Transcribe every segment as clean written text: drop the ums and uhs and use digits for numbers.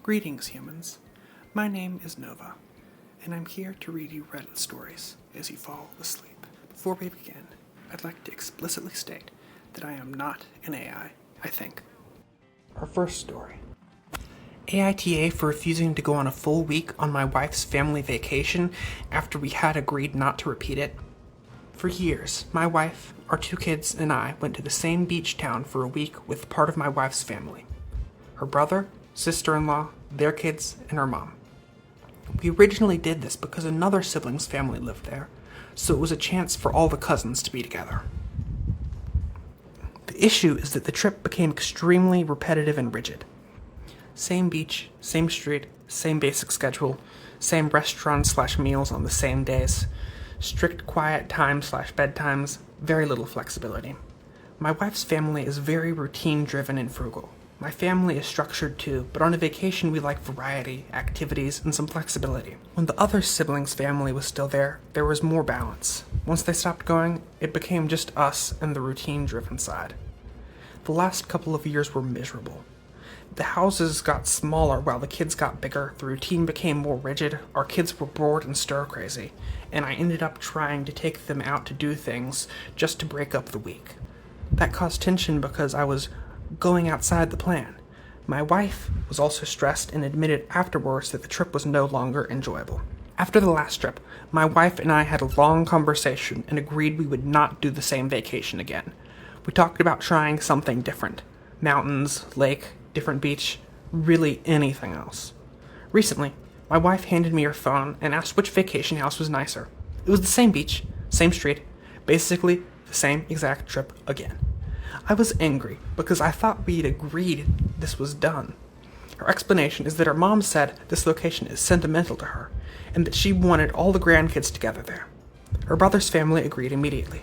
Greetings, humans. My name is Nova, and I'm here to read you Reddit stories as you fall asleep. Before we begin, I'd like to explicitly state that I am not an AI, I think. Our first story. AITA for refusing to go on a full week on my wife's family vacation after we had agreed not to repeat it. For years, my wife, our 2 kids, and I went to the same beach town for a week with part of my wife's family. Her brother, sister-in-law, their kids, and her mom. We originally did this because another sibling's family lived there, so it was a chance for all the cousins to be together. The issue is that the trip became extremely repetitive and rigid. Same beach, same street, same basic schedule, same restaurants/meals on the same days, strict quiet time/bedtimes, very little flexibility. My wife's family is very routine-driven and frugal. My family is structured too, but on a vacation we like variety, activities, and some flexibility. When the other sibling's family was still there was more balance. Once they stopped going, it became just us and the routine-driven side. The last couple of years were miserable. The houses got smaller while the kids got bigger, the routine became more rigid, our kids were bored and stir-crazy, and I ended up trying to take them out to do things just to break up the week. That caused tension because I was going outside the plan. My wife was also stressed and admitted afterwards that the trip was no longer enjoyable. After the last trip, my wife and I had a long conversation and agreed we would not do the same vacation again. We talked about trying something different. Mountains, lake, different beach, really anything else. Recently, my wife handed me her phone and asked which vacation house was nicer. It was the same beach, same street, basically the same exact trip again. I was angry because I thought we'd agreed this was done. Her explanation is that her mom said this location is sentimental to her and that she wanted all the grandkids together there. Her brother's family agreed immediately.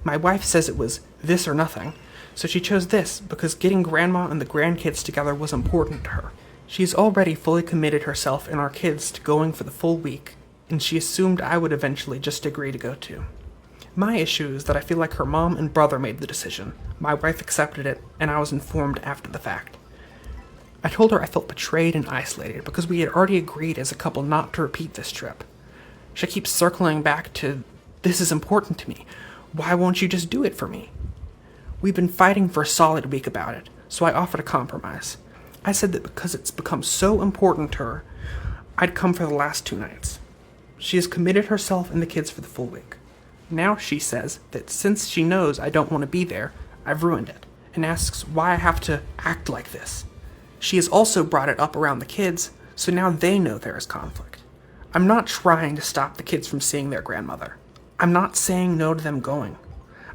My wife says it was this or nothing, so she chose this because getting grandma and the grandkids together was important to her. She's already fully committed herself and our kids to going for the full week, and she assumed I would eventually just agree to go too. My issue is that I feel like her mom and brother made the decision. My wife accepted it, and I was informed after the fact. I told her I felt betrayed and isolated because we had already agreed as a couple not to repeat this trip. She keeps circling back to, "This is important to me. Why won't you just do it for me?" We've been fighting for a solid week about it, so I offered a compromise. I said that because it's become so important to her, I'd come for the last 2 nights. She has committed herself and the kids for the full week. Now she says that since she knows I don't want to be there, I've ruined it, and asks why I have to act like this. She has also brought it up around the kids, so now they know there is conflict. I'm not trying to stop the kids from seeing their grandmother. I'm not saying no to them going.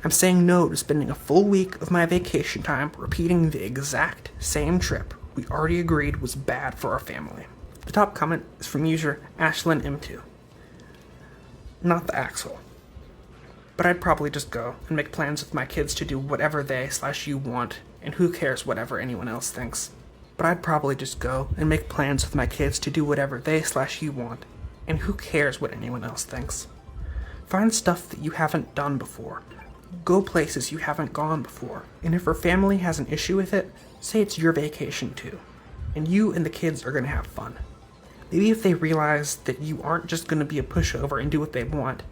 I'm saying no to spending a full week of my vacation time repeating the exact same trip we already agreed was bad for our family. The top comment is from user AshlynM2. Not the Axel. But I'd probably just go and make plans with my kids to do whatever they/you want, and who cares whatever anyone else thinks. But I'd probably just go and make plans with my kids to do whatever they/you want, and who cares what anyone else thinks. Find stuff that you haven't done before. Go places you haven't gone before. And if her family has an issue with it, say it's your vacation too. And you and the kids are going to have fun. Maybe if they realize that you aren't just going to be a pushover and do what they want,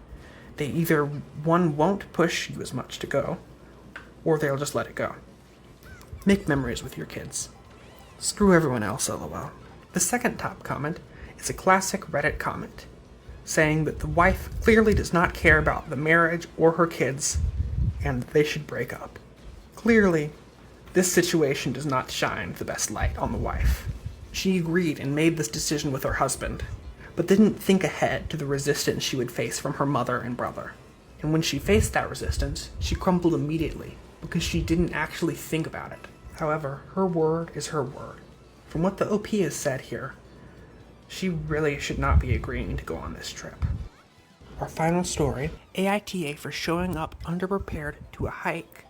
they either, one, won't push you as much to go, or they'll just let it go. Make memories with your kids. Screw everyone else, lol. The second top comment is a classic Reddit comment, saying that the wife clearly does not care about the marriage or her kids, and they should break up. Clearly, this situation does not shine the best light on the wife. She agreed and made this decision with her husband, but didn't think ahead to the resistance she would face from her mother and brother. And when she faced that resistance, she crumbled immediately, because she didn't actually think about it. However, her word is her word. From what the OP has said here, she really should not be agreeing to go on this trip. Our final story, AITA for showing up underprepared to a hike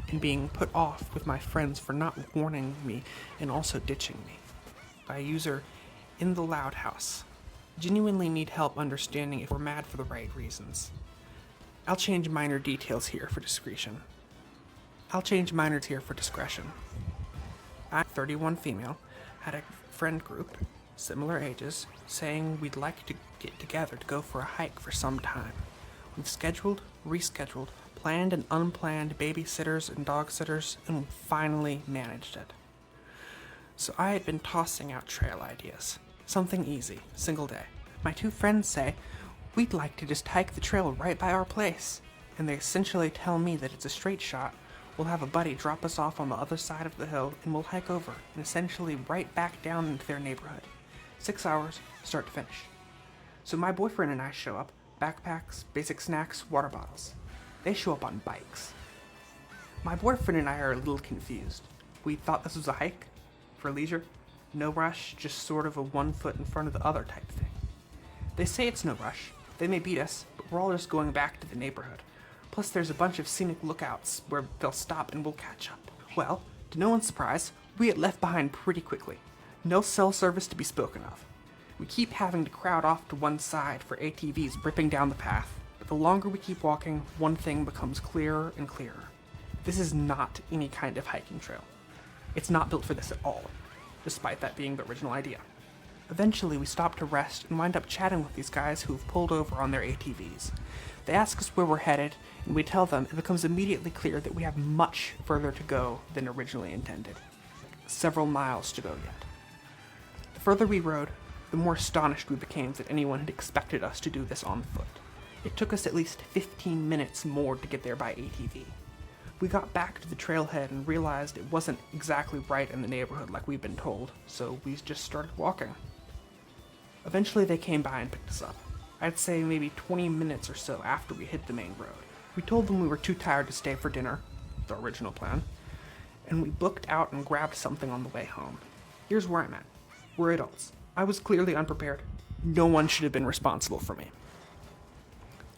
and being put off with my friends for not warning me and also ditching me. By user In the Loud House. Genuinely need help understanding if we're mad for the right reasons. I'll change minor details here for discretion. I'm 31 female, had a friend group, similar ages, saying we'd like to get together to go for a hike for some time. We've scheduled, rescheduled, planned and unplanned babysitters and dog sitters, and we finally managed it. So I had been tossing out trail ideas. Something easy, single day. My two friends say, we'd like to just hike the trail right by our place. And they essentially tell me that it's a straight shot. We'll have a buddy drop us off on the other side of the hill, and we'll hike over, and essentially right back down into their neighborhood. 6 hours, start to finish. So my boyfriend and I show up, backpacks, basic snacks, water bottles. They show up on bikes. My boyfriend and I are a little confused. We thought this was a hike, for leisure, no rush, just sort of a 1 foot in front of the other type thing. They say it's no rush, they may beat us, but we're all just going back to the neighborhood. Plus there's a bunch of scenic lookouts where they'll stop and we'll catch up. Well, to no one's surprise, we get left behind pretty quickly. No cell service to be spoken of. We keep having to crowd off to one side for ATVs ripping down the path, but the longer we keep walking, one thing becomes clearer and clearer. This is not any kind of hiking trail. It's not built for this at all, despite that being the original idea. Eventually, we stop to rest and wind up chatting with these guys who've pulled over on their ATVs. They ask us where we're headed, and we tell them it becomes immediately clear that we have much further to go than originally intended. Several miles to go yet. The further we rode, the more astonished we became that anyone had expected us to do this on foot. It took us at least 15 minutes more to get there by ATV. We got back to the trailhead and realized it wasn't exactly right in the neighborhood like we'd been told, so we just started walking. Eventually they came by and picked us up. I'd say maybe 20 minutes or so after we hit the main road. We told them we were too tired to stay for dinner, the original plan, and we booked out and grabbed something on the way home. Here's where I'm at. We're adults. I was clearly unprepared. No one should have been responsible for me.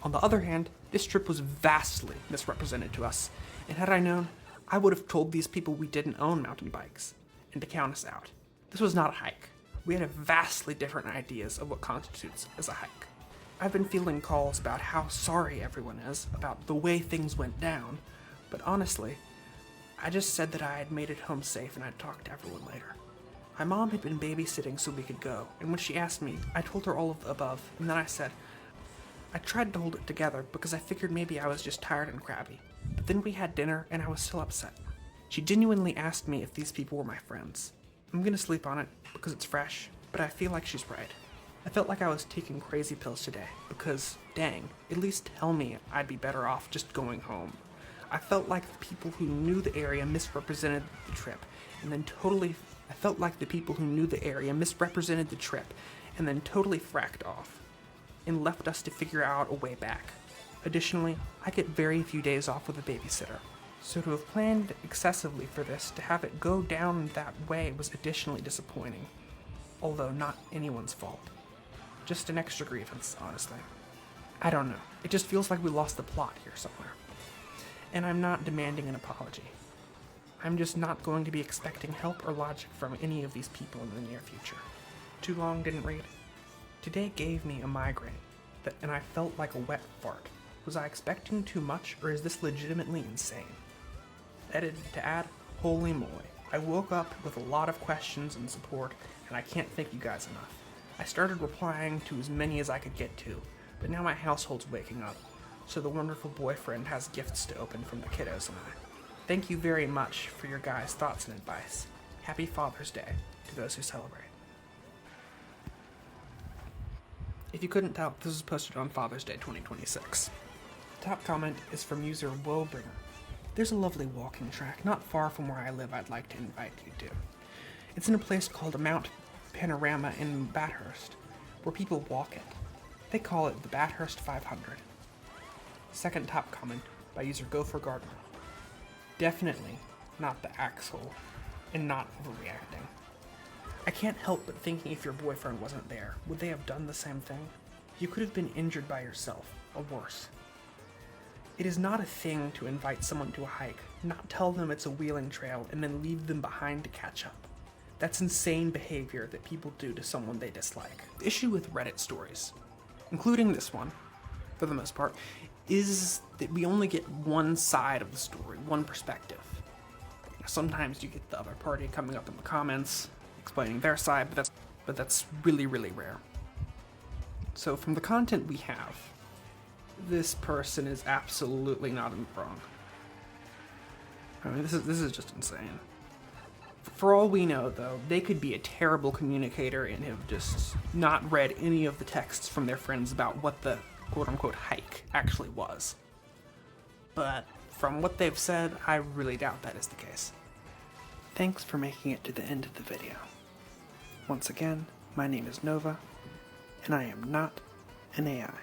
On the other hand, this trip was vastly misrepresented to us, and had I known, I would have told these people we didn't own mountain bikes, and to count us out. This was not a hike. We had vastly different ideas of what constitutes as a hike. I've been fielding calls about how sorry everyone is about the way things went down, but honestly, I just said that I had made it home safe and I'd talk to everyone later. My mom had been babysitting so we could go, and when she asked me, I told her all of the above, and then I said, I tried to hold it together because I figured maybe I was just tired and crabby, but then we had dinner and I was still upset. She genuinely asked me if these people were my friends. I'm gonna sleep on it because it's fresh, but I feel like she's right. I felt like I was taking crazy pills today because, dang, at least tell me I'd be better off just going home. I felt like the people who knew the area misrepresented the trip and then totally fracked off and left us to figure out a way back. Additionally, I get very few days off with a babysitter, so to have planned excessively for this to have it go down that way was additionally disappointing, although not anyone's fault. Just an extra grievance, honestly. I don't know, it just feels like we lost the plot here somewhere. And I'm not demanding an apology. I'm just not going to be expecting help or logic from any of these people in the near future. Too long, didn't read? Today gave me a migraine, and I felt like a wet fart. Was I expecting too much, or is this legitimately insane? Edited to add, holy moly. I woke up with a lot of questions and support, and I can't thank you guys enough. I started replying to as many as I could get to, but now my household's waking up, so the wonderful boyfriend has gifts to open from the kiddos and I. Thank you very much for your guys' thoughts and advice. Happy Father's Day to those who celebrate. If you couldn't tell, this was posted on Father's Day 2026. The top comment is from user Wobringer. There's a lovely walking track not far from where I live I'd like to invite you to. It's in a place called Mount Panorama in Bathurst, where people walk it. They call it the Bathurst 500. Second top comment by user Gopher Gardner. Definitely not the axle, and not overreacting. I can't help but thinking if your boyfriend wasn't there, would they have done the same thing? You could have been injured by yourself, or worse. It is not a thing to invite someone to a hike, not tell them it's a wheeling trail, and then leave them behind to catch up. That's insane behavior that people do to someone they dislike. The issue with Reddit stories, including this one, for the most part, is that we only get one side of the story, one perspective. Sometimes you get the other party coming up in the comments, explaining their side, but that's really, really rare. So from the content we have, this person is absolutely not in the wrong. I mean, this is just insane. For all we know, though, they could be a terrible communicator and have just not read any of the texts from their friends about what the quote-unquote hike actually was. But from what they've said, I really doubt that is the case. Thanks for making it to the end of the video. Once again, my name is Nova, and I am not an AI.